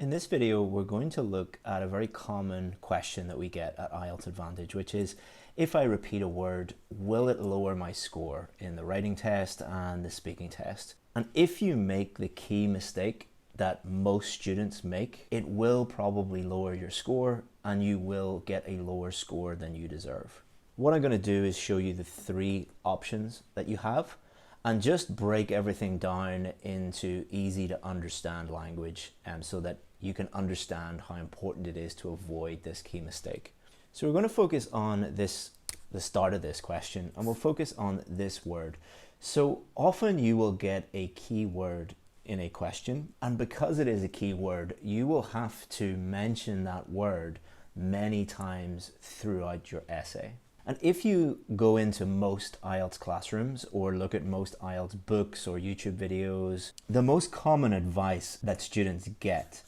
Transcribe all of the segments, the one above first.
In this video, we're going to look at a very common question that we get at IELTS Advantage, which is, if I repeat a word, will it lower my score in the writing test and the speaking test? And if you make the key mistake that most students make, it will probably lower your score and you will get a lower score than you deserve. What I'm going to do is show you the three options that you have and just break everything down into easy to understand language so that you can understand how important it is to avoid this key mistake. So we're going to focus on the start of this question, and we'll focus on this word. So often you will get a key word in a question, and because it is a key word, you will have to mention that word many times throughout your essay. And if you go into most IELTS classrooms or look at most IELTS books or YouTube videos, the most common advice that students get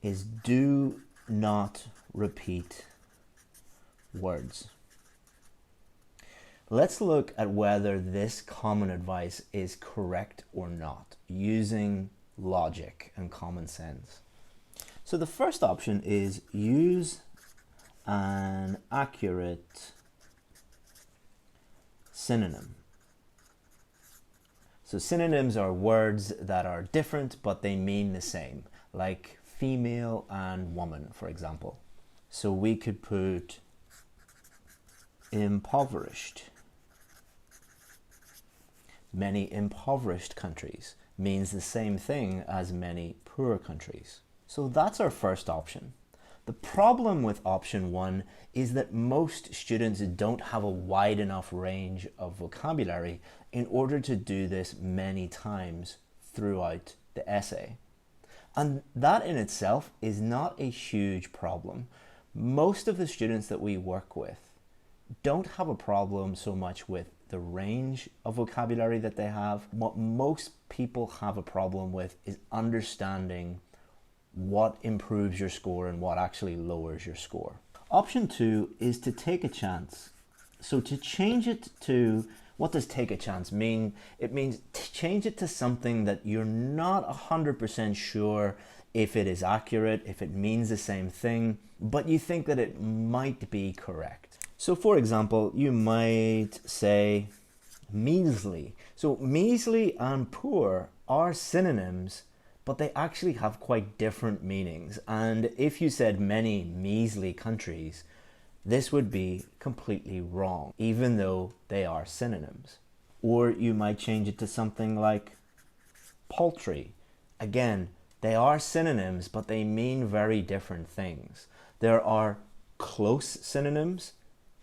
is do not repeat words. Let's look at whether this common advice is correct or not, using logic and common sense. So the first option is use an accurate synonym. So synonyms are words that are different but they mean the same, like female and woman, for example. So we could put impoverished. Many impoverished countries means the same thing as many poor countries. So that's our first option. The problem with option one is that most students don't have a wide enough range of vocabulary in order to do this many times throughout the essay. And that in itself is not a huge problem. Most of the students that we work with don't have a problem so much with the range of vocabulary that they have. What most people have a problem with is understanding what improves your score and what actually lowers your score. Option two is to take a chance. So to change it to, what does take a chance mean? It means to change it to something that you're not 100% sure if it is accurate, if it means the same thing, but you think that it might be correct. So for example, you might say measly. So measly and poor are synonyms, but they actually have quite different meanings. And if you said many measly countries, this would be completely wrong, even though they are synonyms. Or you might change it to something like paltry. Again, they are synonyms, but they mean very different things. There are close synonyms,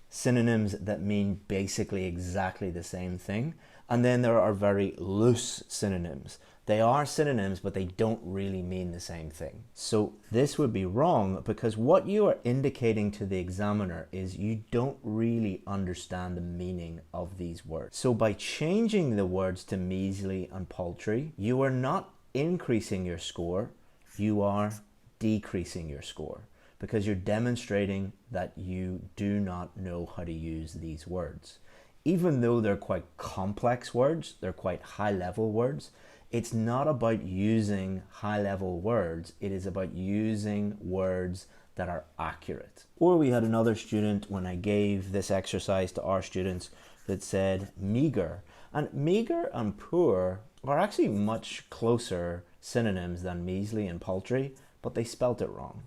synonyms that mean basically exactly the same thing. And then there are very loose synonyms. They are synonyms, but they don't really mean the same thing. So this would be wrong because what you are indicating to the examiner is you don't really understand the meaning of these words. So by changing the words to measly and paltry, you are not increasing your score, you are decreasing your score, because you're demonstrating that you do not know how to use these words. Even though they're quite complex words, they're quite high-level words, it's not about using high-level words, it is about using words that are accurate. Or we had another student, when I gave this exercise to our students, that said meager. And meager and poor are actually much closer synonyms than measly and paltry, but they spelt it wrong.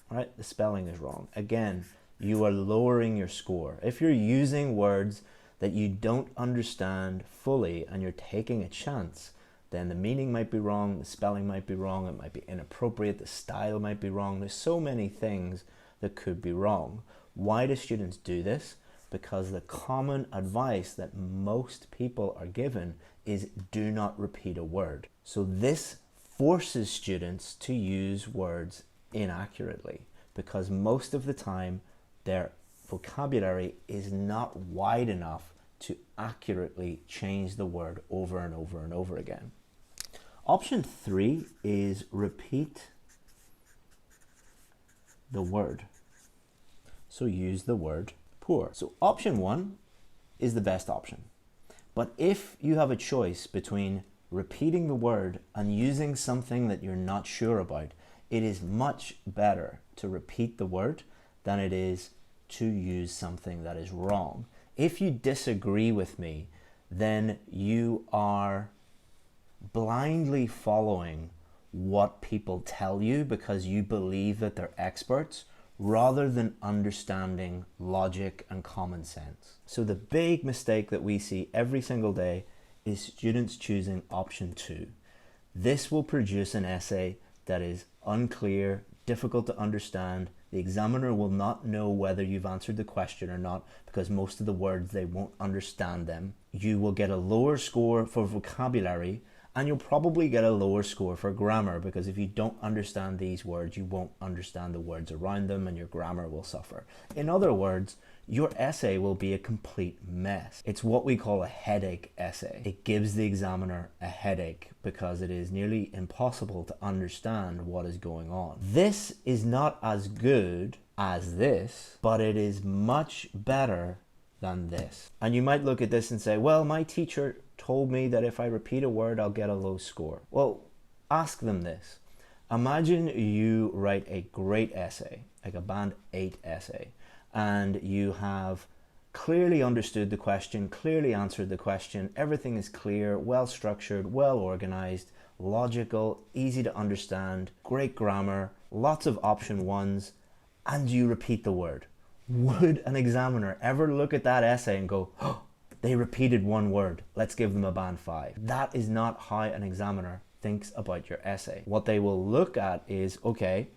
Right? The spelling is wrong. Again, you are lowering your score. If you're using words that you don't understand fully and you're taking a chance, then the meaning might be wrong, the spelling might be wrong, it might be inappropriate, the style might be wrong. There's so many things that could be wrong. Why do students do this? Because the common advice that most people are given is do not repeat a word. So this forces students to use words inaccurately, because most of the time their vocabulary is not wide enough to accurately change the word over and over and over again. Option three is repeat the word. So use the word poor. So option one is the best option. But if you have a choice between repeating the word and using something that you're not sure about, it is much better to repeat the word than it is to use something that is wrong. If you disagree with me, then you are blindly following what people tell you because you believe that they're experts, rather than understanding logic and common sense. So the big mistake that we see every single day is students choosing option 2. This will produce an essay that is unclear, difficult to understand. The examiner will not know whether you've answered the question or not because most of the words, they won't understand them. You will get a lower score for vocabulary, and you'll probably get a lower score for grammar because if you don't understand these words, you won't understand the words around them and your grammar will suffer. In other words, your essay will be a complete mess. It's what we call a headache essay. It gives the examiner a headache because it is nearly impossible to understand what is going on. This is not as good as this, but it is much better than this. And you might look at this and say, well, my teacher told me that if I repeat a word, I'll get a low score. Well, ask them this. Imagine you write a great essay, like a band 8 essay, and you have clearly understood the question, clearly answered the question, everything is clear, well structured, well organized, logical, easy to understand, great grammar, lots of option 1s, and you repeat the word. Would an examiner ever look at that essay and go, oh, they repeated one word, let's give them a band 5? That is not how an examiner thinks about your essay. What they will look at is, okay,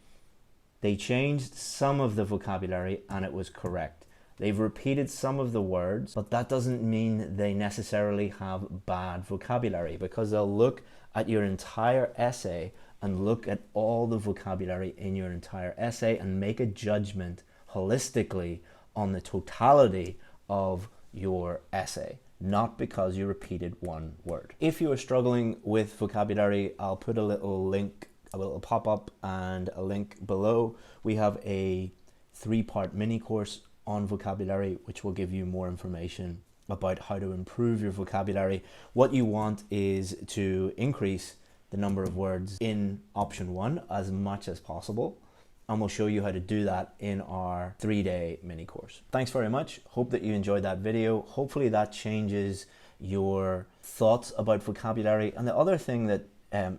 they changed some of the vocabulary and it was correct. They've repeated some of the words, but that doesn't mean they necessarily have bad vocabulary, because they'll look at your entire essay and look at all the vocabulary in your entire essay and make a judgment holistically on the totality of your essay, not because you repeated one word. If you are struggling with vocabulary, I'll put a little link, a little pop-up and a link below. We have a 3-part mini course on vocabulary, which will give you more information about how to improve your vocabulary. What you want is to increase the number of words in option 1 as much as possible. And we'll show you how to do that in our 3-day mini course. Thanks very much. Hope that you enjoyed that video. Hopefully that changes your thoughts about vocabulary. And the other thing that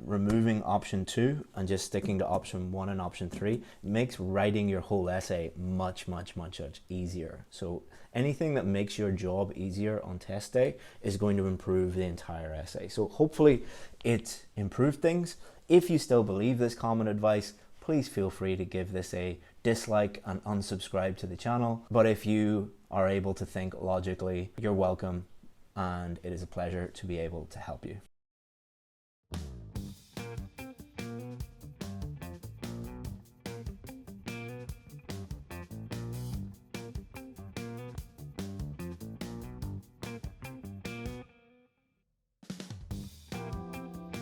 removing option 2 and just sticking to option 1 and option 3 makes writing your whole essay much easier. So anything that makes your job easier on test day is going to improve the entire essay. So hopefully it improved things. If you still believe this common advice, please feel free to give this a dislike and unsubscribe to the channel. But if you are able to think logically, you're welcome, and it is a pleasure to be able to help you.